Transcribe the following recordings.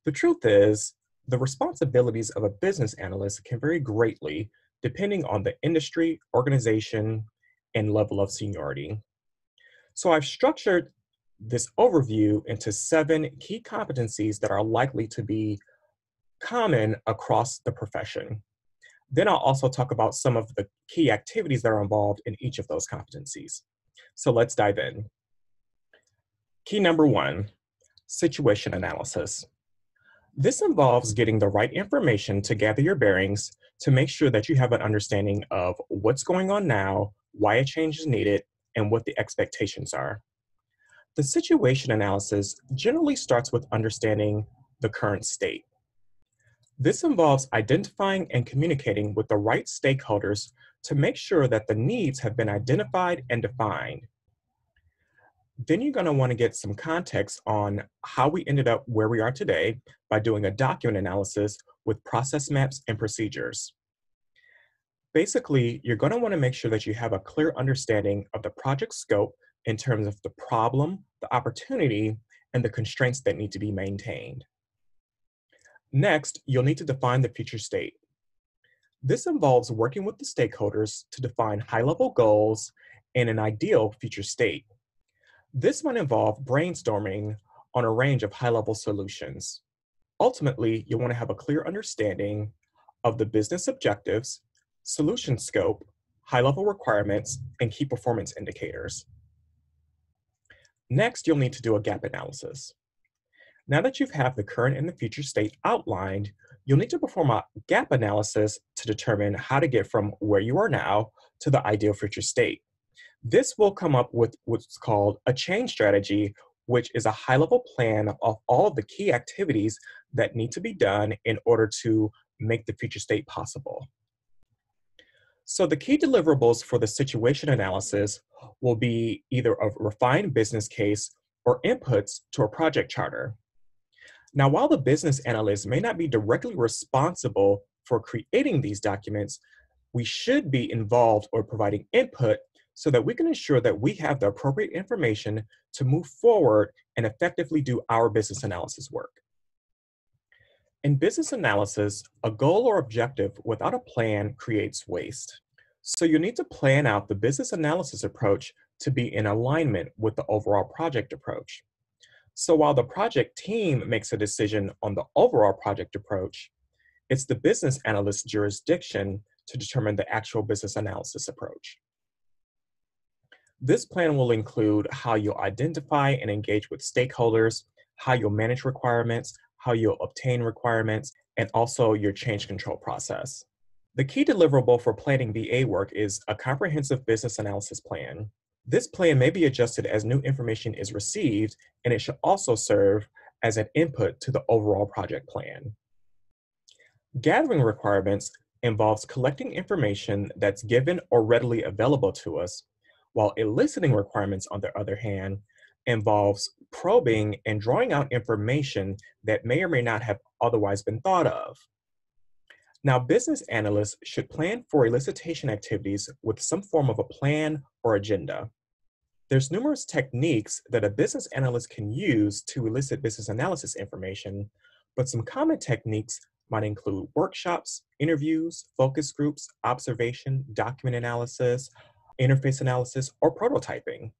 The truth is, the responsibilities of a business analyst can vary greatly depending on the industry, organization, and level of seniority. So I've structured this overview into 7 key competencies that are likely to be common across the profession. Then I'll also talk about some of the key activities that are involved in each of those competencies. So let's dive in. Key number 1, situation analysis. This involves getting the right information to gather your bearings to make sure that you have an understanding of what's going on now, why a change is needed, and what the expectations are. The situation analysis generally starts with understanding the current state. This involves identifying and communicating with the right stakeholders to make sure that the needs have been identified and defined. Then you're going to want to get some context on how we ended up where we are today by doing a document analysis with process maps and procedures. Basically, you're going to want to make sure that you have a clear understanding of the project scope in terms of the problem, the opportunity, and the constraints that need to be maintained. Next, you'll need to define the future state. This involves working with the stakeholders to define high-level goals and an ideal future state. This might involve brainstorming on a range of high-level solutions. Ultimately, you'll want to have a clear understanding of the business objectives, solution scope, high-level requirements, and key performance indicators. Next, you'll need to do a gap analysis. Now that you have the current and the future state outlined, you'll need to perform a gap analysis to determine how to get from where you are now to the ideal future state. This will come up with what's called a change strategy, which is a high-level plan of all of the key activities that need to be done in order to make the future state possible. So the key deliverables for the situation analysis will be either a refined business case or inputs to a project charter. Now, while the business analyst may not be directly responsible for creating these documents, we should be involved or providing input so that we can ensure that we have the appropriate information to move forward and effectively do our business analysis work. In business analysis, a goal or objective without a plan creates waste. So you need to plan out the business analysis approach to be in alignment with the overall project approach. So while the project team makes a decision on the overall project approach, it's the business analyst's jurisdiction to determine the actual business analysis approach. This plan will include how you'll identify and engage with stakeholders, how you'll manage requirements, how you'll obtain requirements, and also your change control process. The key deliverable for planning BA work is a comprehensive business analysis plan. This plan may be adjusted as new information is received, and it should also serve as an input to the overall project plan. Gathering requirements involves collecting information that's given or readily available to us, while eliciting requirements, on the other hand, involves probing and drawing out information that may or may not have otherwise been thought of. Now, business analysts should plan for elicitation activities with some form of a plan or agenda. There's numerous techniques that a business analyst can use to elicit business analysis information, but some common techniques might include workshops, interviews, focus groups, observation, document analysis, interface analysis, or prototyping.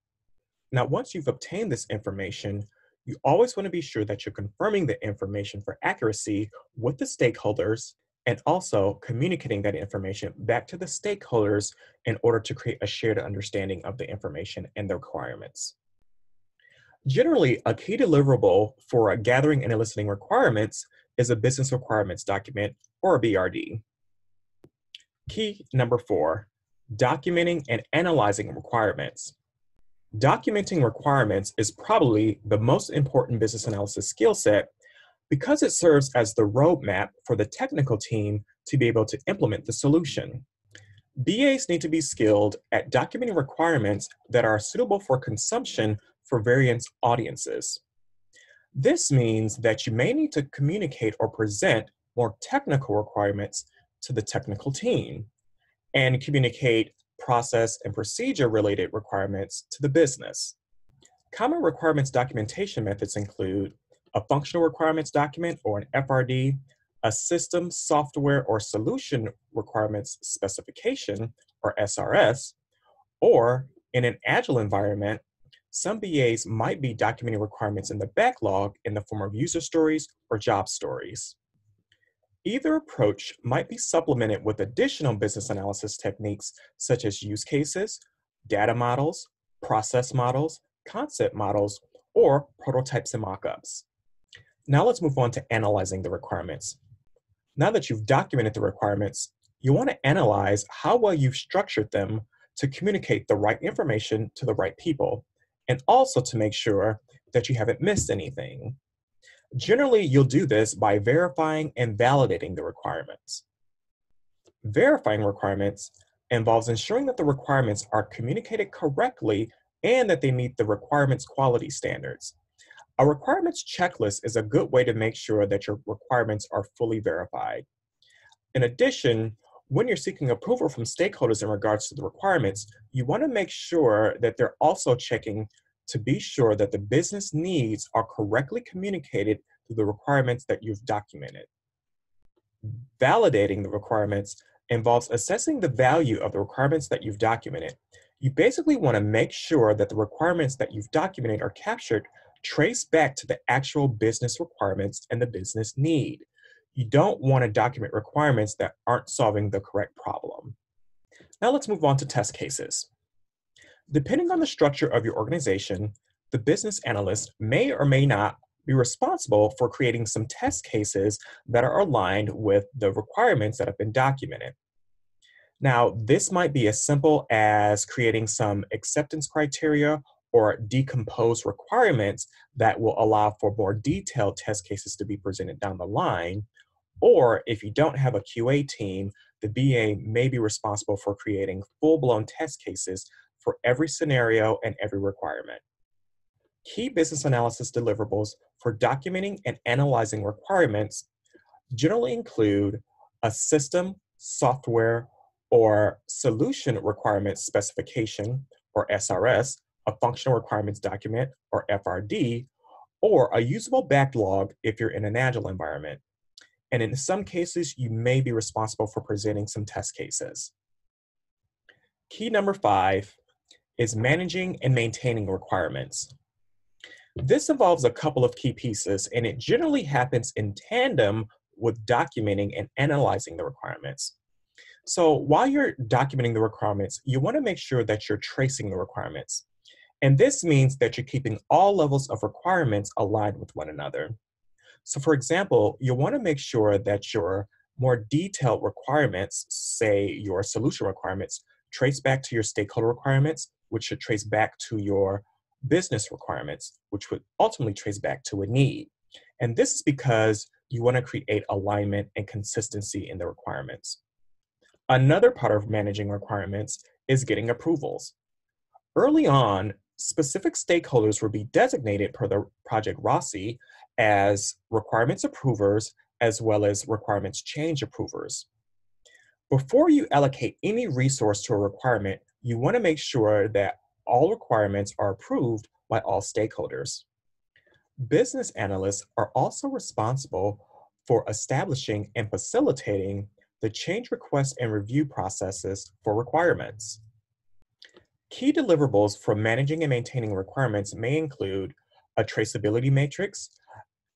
Now, once you've obtained this information, you always want to be sure that you're confirming the information for accuracy with the stakeholders and also communicating that information back to the stakeholders in order to create a shared understanding of the information and the requirements. Generally, a key deliverable for gathering and eliciting requirements is a business requirements document, or a BRD. Key number 4, documenting and analyzing requirements. Documenting requirements is probably the most important business analysis skill set because it serves as the roadmap for the technical team to be able to implement the solution. BAs need to be skilled at documenting requirements that are suitable for consumption for various audiences. This means that you may need to communicate or present more technical requirements to the technical team and communicate process and procedure related requirements to the business. Common requirements documentation methods include a functional requirements document or an FRD, a system, software, or solution requirements specification or SRS, or in an agile environment, some BAs might be documenting requirements in the backlog in the form of user stories or job stories. Either approach might be supplemented with additional business analysis techniques such as use cases, data models, process models, concept models, or prototypes and mockups. Now let's move on to analyzing the requirements. Now that you've documented the requirements, you want to analyze how well you've structured them to communicate the right information to the right people, and also to make sure that you haven't missed anything. Generally, you'll do this by verifying and validating the requirements. Verifying requirements involves ensuring that the requirements are communicated correctly and that they meet the requirements quality standards. A requirements checklist is a good way to make sure that your requirements are fully verified. In addition, when you're seeking approval from stakeholders in regards to the requirements, you want to make sure that they're also checking to be sure that the business needs are correctly communicated through the requirements that you've documented. Validating the requirements involves assessing the value of the requirements that you've documented. You basically want to make sure that the requirements that you've documented are captured, trace back to the actual business requirements and the business need. You don't want to document requirements that aren't solving the correct problem. Now let's move on to test cases. Depending on the structure of your organization, the business analyst may or may not be responsible for creating some test cases that are aligned with the requirements that have been documented. Now, this might be as simple as creating some acceptance criteria or decomposed requirements that will allow for more detailed test cases to be presented down the line. Or if you don't have a QA team, the BA may be responsible for creating full-blown test cases for every scenario and every requirement. Key business analysis deliverables for documenting and analyzing requirements generally include a system, software, or solution requirements specification, or SRS, a functional requirements document, or FRD, or a usable backlog if you're in an agile environment. And in some cases, you may be responsible for presenting some test cases. Key number 5 is managing and maintaining requirements. This involves a couple of key pieces, and it generally happens in tandem with documenting and analyzing the requirements. So while you're documenting the requirements, you want to make sure that you're tracing the requirements. And this means that you're keeping all levels of requirements aligned with one another. So for example, you want to make sure that your more detailed requirements, say your solution requirements, trace back to your stakeholder requirements, which should trace back to your business requirements, which would ultimately trace back to a need. And this is because you want to create alignment and consistency in the requirements. Another part of managing requirements is getting approvals. Early on, specific stakeholders will be designated per the Project ROSI as requirements approvers as well as requirements change approvers. Before you allocate any resource to a requirement, you want to make sure that all requirements are approved by all stakeholders. Business analysts are also responsible for establishing and facilitating the change request and review processes for requirements. Key deliverables for managing and maintaining requirements may include a traceability matrix,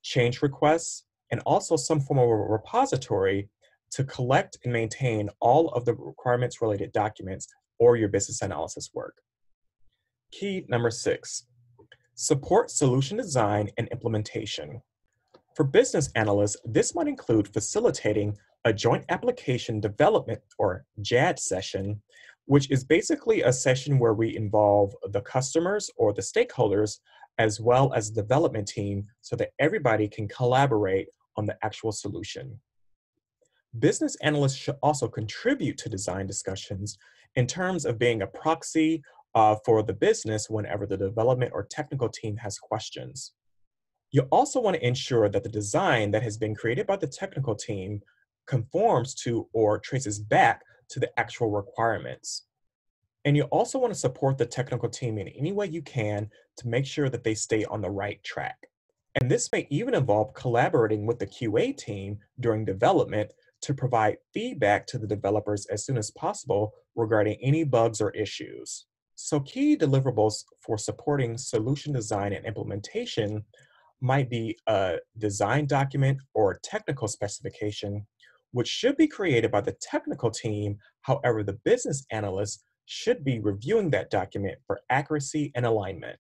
change requests, and also some form of a repository to collect and maintain all of the requirements related documents or your business analysis work. Key number 6, support solution design and implementation. For business analysts, this might include facilitating a joint application development or JAD session, which is basically a session where we involve the customers or the stakeholders as well as the development team so that everybody can collaborate on the actual solution. Business analysts should also contribute to design discussions in terms of being a proxy for the business whenever the development or technical team has questions. You also want to ensure that the design that has been created by the technical team conforms to or traces back to the actual requirements. And you also want to support the technical team in any way you can to make sure that they stay on the right track. And this may even involve collaborating with the QA team during development to provide feedback to the developers as soon as possible regarding any bugs or issues. So, key deliverables for supporting solution design and implementation might be a design document or a technical specification, which should be created by the technical team. However, the business analyst should be reviewing that document for accuracy and alignment.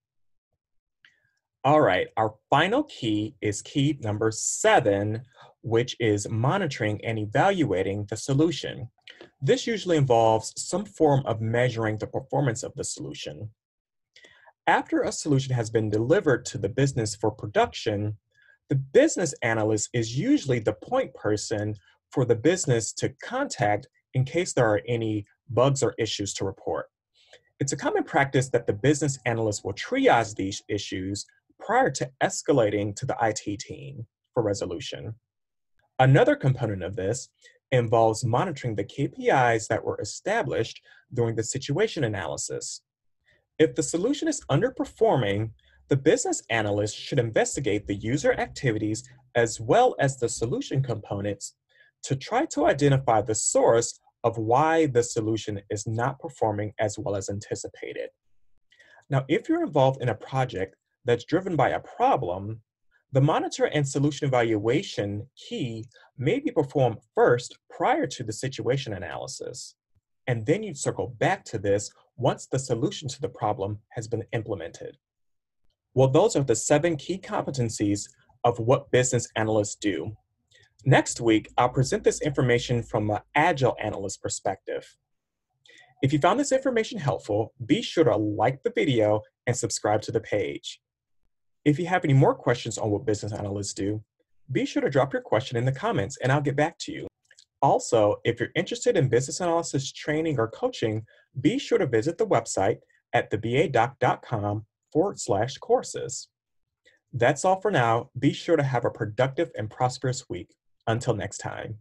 All right, our final key is key number 7, which is monitoring and evaluating the solution. This usually involves some form of measuring the performance of the solution. After a solution has been delivered to the business for production, the business analyst is usually the point person for the business to contact in case there are any bugs or issues to report. It's a common practice that the business analyst will triage these issues prior to escalating to the IT team for resolution. Another component of this involves monitoring the KPIs that were established during the situation analysis. If the solution is underperforming, the business analyst should investigate the user activities as well as the solution components to try to identify the source of why the solution is not performing as well as anticipated. Now, if you're involved in a project that's driven by a problem, the monitor and solution evaluation key may be performed first prior to the situation analysis. And then you'd circle back to this once the solution to the problem has been implemented. Well, those are the 7 key competencies of what business analysts do. Next week, I'll present this information from an agile analyst perspective. If you found this information helpful, be sure to like the video and subscribe to the page. If you have any more questions on what business analysts do, be sure to drop your question in the comments and I'll get back to you. Also, if you're interested in business analysis training or coaching, be sure to visit the website at thebadoc.com/courses. That's all for now. Be sure to have a productive and prosperous week. Until next time.